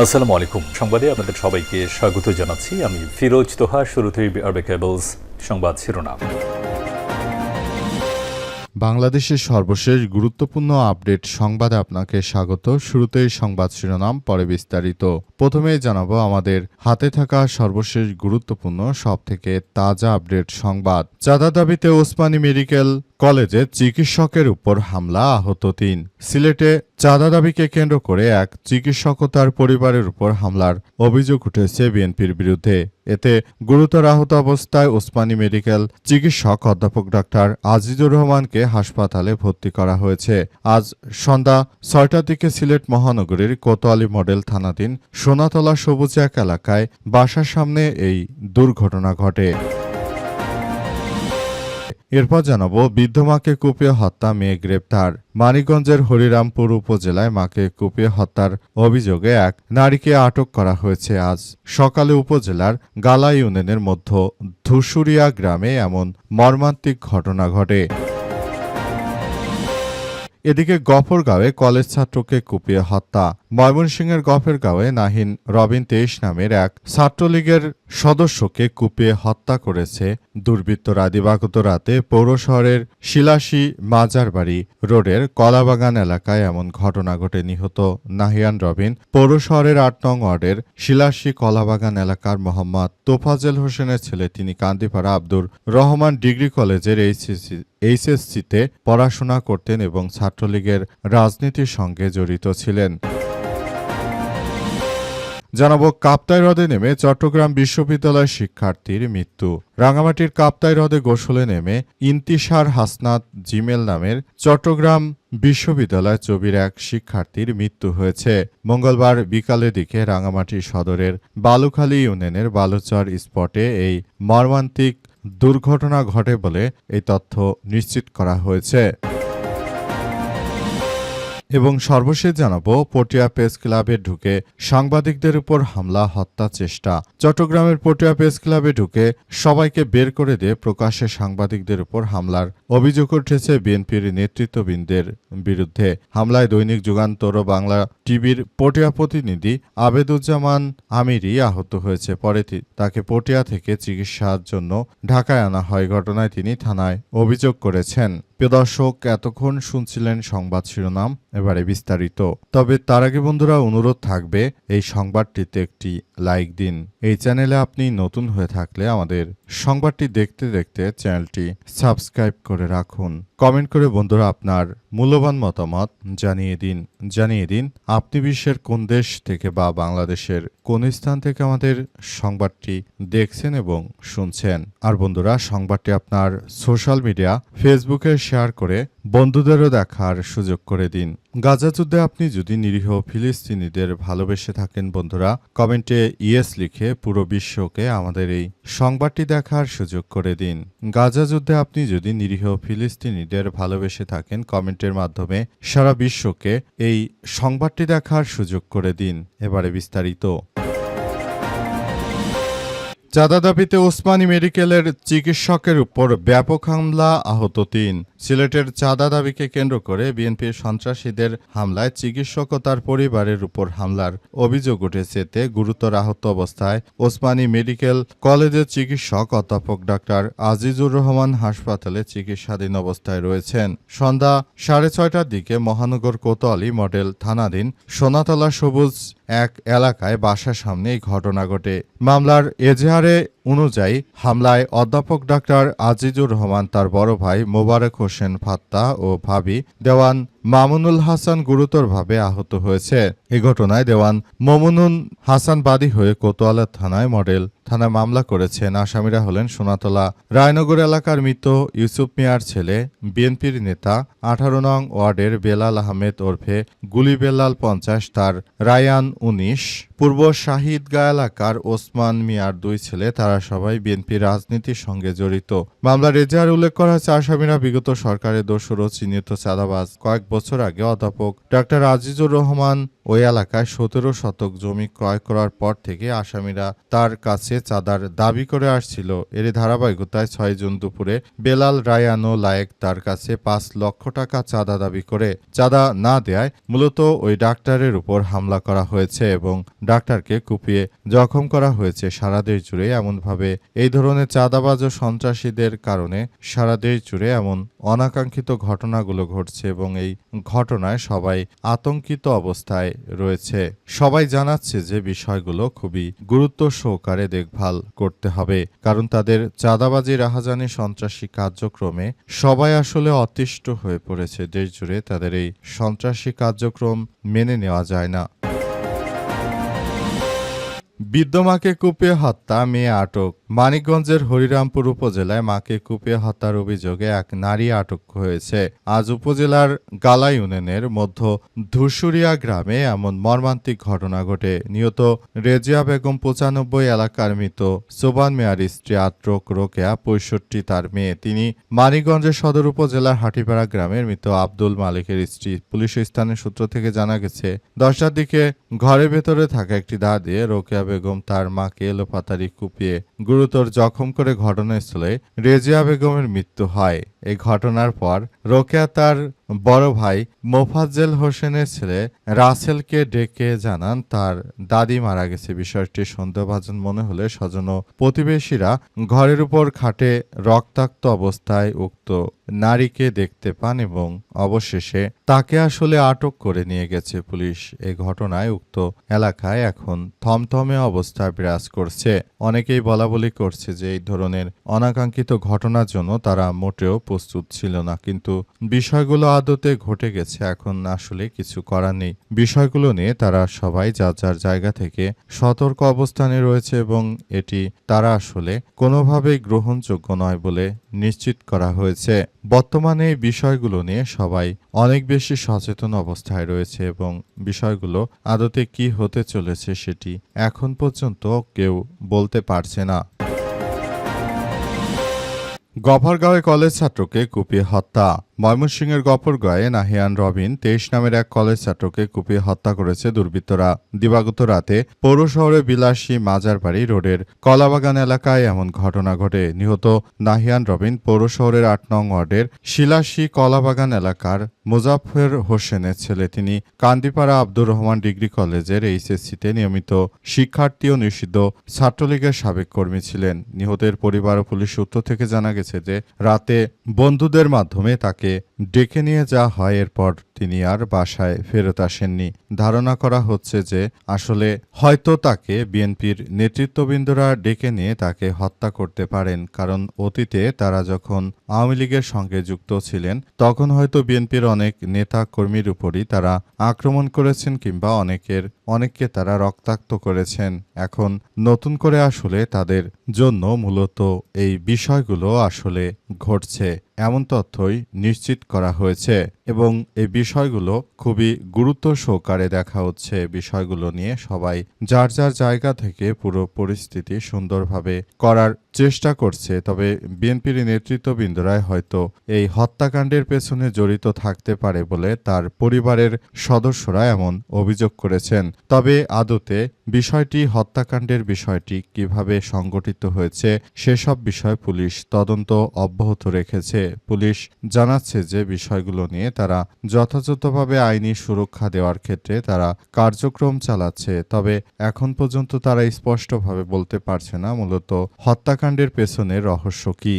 আসসালামু আলাইকুম। সংবাদে আপনাদের সবাইকে স্বাগত জানাচ্ছি। আমি ফিরোজ তোহা। শুরুতেই আরবে কেবলস সংবাদ শিরোনাম। বাংলাদেশের সর্বশেষ গুরুত্বপূর্ণ আপডেট সংবাদে আপনাকে স্বাগত। শুরুতেই সংবাদ শিরোনাম, পরে বিস্তারিত। প্রথমেই জানাবো আমাদের হাতে থাকা সর্বশেষ গুরুত্বপূর্ণ সবথেকে তাজা আপডেট সংবাদ। চাঁদা দাবিতে ওসমানী মেডিকেল কলেজে চিকিৎসকের উপর হামলা, আহত ৩। সিলেটে চাঁদা দাবিকে কেন্দ্র করে এক চিকিৎসক ও তার পরিবারের উপর হামলার অভিযোগ উঠেছে বিএনপির বিরুদ্ধে। এতে গুরুতর আহত অবস্থায় ওসমানী মেডিকেল চিকিৎসক অধ্যাপক ডাক্তার আজিজুর রহমানকে হাসপাতালে ভর্তি করা হয়েছে। আজ সন্ধ্যা ৬টার দিকে সিলেট মহানগরীর কোতোয়ালি মডেল থানাধীন সোনাতলা সবুজ এক এলাকায় বাসার সামনে এই দুর্ঘটনা ঘটে। এরপর জানাবো বৃদ্ধ মাকে কুপিয়ে হত্যা, মেয়ে গ্রেপ্তার। মানিকগঞ্জের হরিরামপুর উপজেলায় মাকে কুপিয়ে হত্যার অভিযোগে এক নারীকে আটক করা হয়েছে। আজ সকালে উপজেলার গালা ইউনিয়নের মধ্য ধুসুরিয়া গ্রামে এমন মর্মান্তিক ঘটনা ঘটে। এদিকে গফরগাঁওয়ে কলেজ ছাত্রকে কুপিয়ে হত্যা। ময়মনসিংহের গফরগাঁওয়ে নাহিন রবিন ২৩ নামের এক ছাত্রলীগের সদস্যকে কুপিয়ে হত্যা করেছে দুর্বৃত্তরা। দিবাগত রাতে পৌর শহরের শিলাসী মাজারবাড়ি রোডের কলাবাগান এলাকায় এমন ঘটনা ঘটে। নিহত নাহিয়ান রবিন পৌর শহরের ৮ নং ওয়ার্ডের শিলাসী কলাবাগান এলাকার মোহাম্মদ তোফাজেল হোসেনের ছেলে। তিনি কান্দিপাড়া আব্দুর রহমান ডিগ্রি কলেজের এইচএসসিতে পড়াশোনা করতেন এবং ছাত্রলীগের রাজনীতির সঙ্গে জড়িত ছিলেন। জানাবো কাপ্তাই হ্রদে নেমে চট্টগ্রাম বিশ্ববিদ্যালয়ের শিক্ষার্থীর মৃত্যু। রাঙামাটির কাপ্তাই হ্রদে গোসলে নেমে ইন্তিশার হাসনাত জিমেল নামের চট্টগ্রাম বিশ্ববিদ্যালয় চবির এক শিক্ষার্থীর মৃত্যু হয়েছে। মঙ্গলবার বিকালের দিকে রাঙামাটি সদরের বালুখালী ইউনিয়নের বালুচর স্পটে এই মর্মান্তিক দুর্ঘটনা ঘটে বলে এই তথ্য নিশ্চিত করা হয়েছে। এবং সর্বশেষ জানাবো পটিয়া প্রেস ক্লাবে ঢুকে সাংবাদিকদের উপর হামলা, হত্যা চেষ্টা। চট্টগ্রামের পটিয়া প্রেস ক্লাবে ঢুকে সবাইকে বের করে দিয়ে প্রকাশ্যে সাংবাদিকদের উপর হামলার অভিযোগ উঠেছে বিএনপির নেতৃত্ববৃন্দের বিরুদ্ধে। হামলায় দৈনিক যুগান্তর ও বাংলা টিভির পটিয়া প্রতিনিধি আবেদুজ্জামান আমিরি আহত হয়েছে। পরে তাকে পটিয়া থেকে চিকিৎসার জন্য ঢাকায় আনা হয়। ঘটনায় তিনি থানায় অভিযোগ করেছেন। প্রিয় দর্শক, এতক্ষণ শুনছিলেন সংবাদ শিরোনাম, এবারে বিস্তারিত। তবে তার আগে বন্ধুরা অনুরোধ থাকবে এই সংবাদটিতে একটি লাইক দিন। এই চ্যানেলে আপনি নতুন হয়ে থাকলে আমাদের সংবাদটি দেখতে দেখতে চ্যানেলটি সাবস্ক্রাইব করে রাখুন। কমেন্ট করে বন্ধুরা আপনার মূল্যবান মতামত জানিয়ে দিন আপনি বিশ্বের কোন দেশ থেকে বা বাংলাদেশের কোন স্থান থেকে আমাদের সংবাদটি দেখছেন এবং শুনছেন। আর বন্ধুরা, সংবাদটি আপনার সোশ্যাল মিডিয়া ফেসবুকে শেয়ার করে বন্ধুদেরও দেখার সুযোগ করে দিন। গাজা যুদ্ধে আপনি যদি নিরীহ ফিলিস্তিনিদের ভালোবেসে থাকেন বন্ধুরা, কমেন্টে ইয়েস লিখে পুরো বিশ্বকে আমাদের এই সংবাদটি দেখার সুযোগ করে দিন। গাজা যুদ্ধে আপনি যদি নিরীহ ফিলিস্তিনিদের ভালোবেসে থাকেন, কমেন্টের মাধ্যমে সারা বিশ্বকে এই সংবাদটি দেখার সুযোগ করে দিন। এবারে বিস্তারিত। চাঁদা দাবিতে ওসমানী মেডিকেলের চিকিৎসকের উপর ব্যাপক হামলা, আহত ৩। সিলেটের চাঁদা দাবিকে কেন্দ্র করে বিএনপির সন্ত্রাসীদের হামলায় চিকিৎসক ও তার পরিবারের উপর হামলার অভিযোগ উঠেছে। এতে গুরুতর আহত অবস্থায় ওসমানী মেডিকেল কলেজের চিকিৎসক অধ্যাপক ডাক্তার আজিজুর রহমান হাসপাতালে চিকিৎসাধীন অবস্থায় রয়েছেন। সন্ধ্যা ৬:৩০টার দিকে মহানগর কোতোয়ালি মডেল থানাধীন সোনাতলা সবুজ এক এলাকায় বাসার সামনে এই ঘটনা ঘটে। মামলার এজাহারে অনুযায়ী হামলায় অধ্যাপক ডাক্তার আজিজুর রহমান, তার বড় ভাই মোবারক হোসেন ফাত্তা ও ভাবি দেওয়ান মামুনুল হাসান গুরুতরভাবে আহত হয়েছে। এ ঘটনায় দেওয়ান মামুনুল হাসান বাদী হয়ে কোতোয়ালা থানায় মামলা করেছেন। আসামিরা হলেন সোনাতলা রায়নগর এলাকার মৃত ইউসুফ মিয়ার ছেলে, বিএনপির নেতা ১৮ নং ওয়ার্ডের বেলাল আহমেদ ওরফে গুলি বেলাল ৫০, তার রায়ান ১৯, পূর্ব শাহিদগাঁ এলাকার ওসমান মিয়ার 2 ছেলে, তারা সবাই বিএনপি রাজনীতির সঙ্গে জড়িত। মামলার এজাহারে উল্লেখ করা হয়েছে, আসামিরা বিগত সরকারের দোসর চিহ্নিত চাঁদাবাজ। কয়েক বছর আগে অধ্যাপক ডক্টর আজিজুর রহমান ওই এলাকায় 17 শতক জমি ক্রয় করার পর থেকে আসামিরা তার কাছে চাঁদার দাবি করে আসছিল। এর ধারাবাহিকতায় 6 জুন দুপুরে বেলাল রায়ানো লায়েক তার কাছে 5 লক্ষ টাকা চাঁদা দাবি করে চাঁদা না দেয়ায় মূলত ওই ডাক্তারের উপর হামলা করা হয়েছে এবং ডাক্তারকে কুপিয়ে জখম করা হয়েছে। সারা দেশ জুড়ে এমনভাবে এই ধরনের চাঁদাবাজ ও সন্ত্রাসীদের কারণে সারা দেশ জুড়ে এমন অনাকাঙ্ক্ষিত ঘটনাগুলো ঘটছে এবং এই ঘটনায় সবাই আতঙ্কিত অবস্থায় রয়েছে। সবাই জানাচ্ছে যে বিষয়গুলো খুবই গুরুত্ব সহকারে দেখভাল করতে হবে, কারণ তাদের চাঁদাবাজি, রাহাজানি, সন্ত্রাসী কার্যক্রমে সবাই আসলে অতিষ্ঠ হয়ে পড়েছে। দেশ জুড়ে তাদের এই সন্ত্রাসী কার্যক্রম মেনে নেওয়া যায় না। বৃদ্ধ মাকে কুপিয়ে হত্যা, মেয়ে আটক। মানিকগঞ্জের হরিরামপুর উপজেলায় মাকে কুপিয়ে হত্যার অভিযোগে এক নারী আটক হয়েছে। আজ উপজেলার গালা ইউনিয়নের মধ্য ধূসুরিয়া গ্রামে এমন মর্মান্তিক ঘটনা ঘটে। নিহত রেজিয়া বেগম 95 এলাকার মৃত সোবান মেয়ার স্ত্রী আত্রক রোকেয়া 65 তার মেয়ে। তিনি মানিকগঞ্জের সদর উপজেলার হাটিপাড়া গ্রামের মৃত আব্দুল মালিকের স্ত্রী। পুলিশ স্থানীয় সূত্র থেকে জানা গেছে, 10টার দিকে ঘরের ভেতরে থাকা একটি দা দিয়ে রোকেয়া বেগম তার মাকে এলোপাতাড়ি কুপিয়ে গুরুতর জখম করে ঘটনাস্থলে রেজিয়া বেগমের মৃত্যু হয়। এই ঘটনার পর রোকেয়া তার বড় ভাই মোফাজ্জেল হোসেনের ছেলে রাসেলকে ডেকে জানান তার দাদি মারা গেছে। বিষয়টি সন্দেহভাজন মনে হলে স্বজন ও প্রতিবেশীরা ঘরের উপর খাটে রক্তাক্ত অবস্থায় উক্ত নারীকে দেখতে পান এবং অবশেষে তাকে আসলে আটক করে নিয়ে গেছে পুলিশ। এই ঘটনায় উক্ত এলাকায় এখন থমথমে অবস্থা বিরাজ করছে। অনেকেই বলাবলি করছে যে এই ধরনের অনাকাঙ্ক্ষিত ঘটনার জন্য তারা মোটেও প্রস্তুত ছিল না, কিন্তু বিষয়গুলো আদতে ঘটে গেছে। এখন আসলে কিছু করার নেই। বিষয়গুলো নিয়ে তারা সবাই যার যার জায়গা থেকে সতর্ক অবস্থানে রয়েছে এবং এটি তারা আসলে কোনোভাবেই গ্রহণযোগ্য নয় বলে নিশ্চিত করা হয়েছে। বর্তমানে এই বিষয়গুলো নিয়ে সবাই অনেক বেশি সচেতন অবস্থায় রয়েছে এবং বিষয়গুলো আদতে কি হতে চলেছে সেটি এখন পর্যন্ত কেউ বলতে পারছে না। গফরগাঁওয়ে কলেজ ছাত্রকে কুপিয়ে হত্যা। ময়মনসিংহের গফরগাঁওয়ে নাহিয়ান রবিন 23 নামের এক কলেজ ছাত্রকে কুপিয়ে হত্যা করেছে দুর্বৃত্তরা। দিবাগত রাতে পৌর শহরের বিলাসী মাজারবাড়ি রোডের কলাবাগান এলাকায় এমন ঘটনা ঘটে। নিহত নাহিয়ান রবিন পৌর শহরের 8 নং ওয়ার্ডের শিলাসী কলাবাগান এলাকার মোজাফফর হোসেনের ছেলে। তিনি কান্দিপাড়া আব্দুর রহমান ডিগ্রি কলেজের এইচএসসিতে নিয়মিত শিক্ষার্থী ও নিষিদ্ধ ছাত্রলীগের সাবেক কর্মী ছিলেন। নিহতের পরিবার ও পুলিশ সূত্র থেকে জানা গেছে যে রাতে বন্ধুদের মাধ্যমে তাকে ডেকে নিয়ে যাওয়া হয়। এরপর তিনি আর বাসায় ফেরত আসেননি। ধারণা করা হচ্ছে যে আসলে হয়তো তাকে বিএনপির নেতৃত্ববৃন্দরা ডেকে নিয়ে তাকে হত্যা করতে পারেন, কারণ অতীতে তারা যখন আওয়ামী লীগের সঙ্গে যুক্ত ছিলেন তখন হয়তো বিএনপির অনেক নেতা কর্মীর উপরই তারা আক্রমণ করেছেন কিংবা অনেককে তারা রক্তাক্ত করেছেন। এখন নতুন করে আসলে তাদের জন্য মূলত এই বিষয়গুলো আসলে ঘটছে এমন তথ্যই নিশ্চিত করা হয়েছে এবং এই বিষয়গুলো খুবই গুরুত্ব সহকারে দেখা হচ্ছে। বিষয়গুলো নিয়ে সবাই যার যার জায়গা থেকে পুরো পরিস্থিতি সুন্দরভাবে করার চেষ্টা করছে। তবে বিএনপির নেতৃত্ববৃন্দরাই হয়তো এই হত্যাকাণ্ডের পেছনে জড়িত থাকতে পারে বলে তার পরিবারের সদস্যরা এমন অভিযোগ করেছেন। তবে আদতে হত্যাকাণ্ডের বিষয়টি কিভাবে সংগঠিত হয়েছে সেসব বিষয় পুলিশ তদন্ত অব্যাহত রেখেছে। পুলিশ জানাচ্ছে যে বিষয়গুলো নিয়ে তারা যথাযথভাবে আইনি সুরক্ষা দেওয়ার ক্ষেত্রে তারা কার্যক্রম চালাচ্ছে। তবে এখন পর্যন্ত তারা স্পষ্টভাবে বলতে পারছে না মূলত হত্যাকাণ্ডের পেছনে রহস্য কী।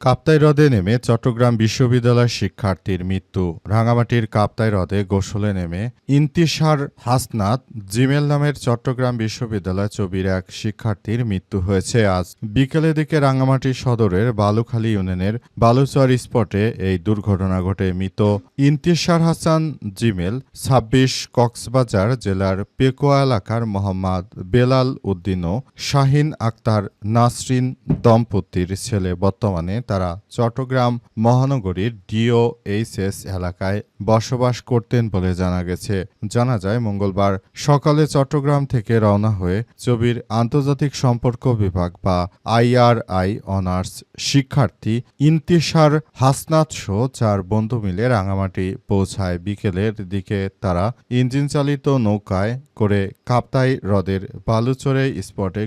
কাপ্তাই হ্রদে নেমে চট্টগ্রাম বিশ্ববিদ্যালয়ের শিক্ষার্থীর মৃত্যু। রাঙামাটির কাপ্তাই হ্রদে গোসলে নেমে ইন্তিশার হাসনাত জিমেল নামের চট্টগ্রাম বিশ্ববিদ্যালয় চবির এক শিক্ষার্থীর মৃত্যু হয়েছে। আজ বিকেলের দিকে রাঙামাটি সদরের বালুখালী ইউনিয়নের বালুচর স্পটে এই দুর্ঘটনা ঘটে। মৃত ইন্তিশার হাসান জিমেল 26 কক্সবাজার জেলার পেকুয়া এলাকার মোহাম্মদ বেলাল উদ্দিন ও শাহিন আক্তার নাসরিন দম্পতির ছেলে। বর্তমানে তারা চট্টগ্রাম মহানগরীর DOHS এলাকায় বসবাস করতেন বলে জানা গেছে। জানা যায় মঙ্গলবার সকালে চট্টগ্রাম থেকে রওনা হয়ে চবির আন্তর্জাতিক সম্পর্ক বিভাগ বা IRI অনার্স শিক্ষার্থী ইন্তিশার হাসনাত সহ 4 বন্ধু মিলে রাঙামাটি পৌঁছায়। বিকেলের দিকে তারা ইঞ্জিন চালিত নৌকায় করে কাপ্তাই হ্রদের বালুচরে স্পটে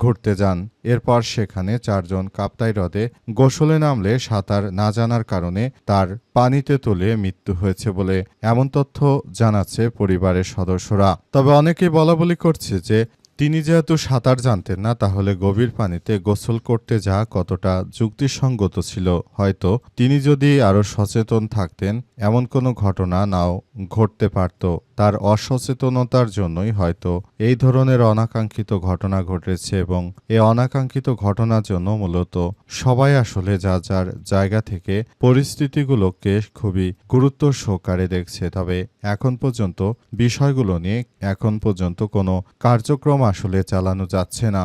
ঘুরতে যান। এরপর সেখানে 4 জন কাপ্তাই হ্রদে গোসলে নামলে সাঁতার না জানার কারণে তার পানিতে তুলে মৃত্যু হয়েছে বলে এমন তথ্য জানাচ্ছে পরিবারের সদস্যরা। তবে অনেকেই বলাবলি করছে যে তিনি যেহেতু সাঁতার জানতেন না, তাহলে গভীর পানিতে গোসল করতে যাওয়া কতটা যুক্তিসঙ্গত ছিল। হয়তো তিনি যদি আরও সচেতন থাকতেন এমন কোনো ঘটনা নাও ঘটতে পারত। তার অসচেতনতার জন্যই হয়তো এই ধরনের অনাকাঙ্ক্ষিত ঘটনা ঘটেছে এবং এই অনাকাঙ্ক্ষিত ঘটনার জন্য মূলত সবাই আসলে যার যার জায়গা থেকে পরিস্থিতিগুলোকে খুবই গুরুত্ব সহকারে দেখছে। তবে এখন পর্যন্ত বিষয়গুলো নিয়ে কোনো কার্যক্রম আসলে চালানো যাচ্ছে না।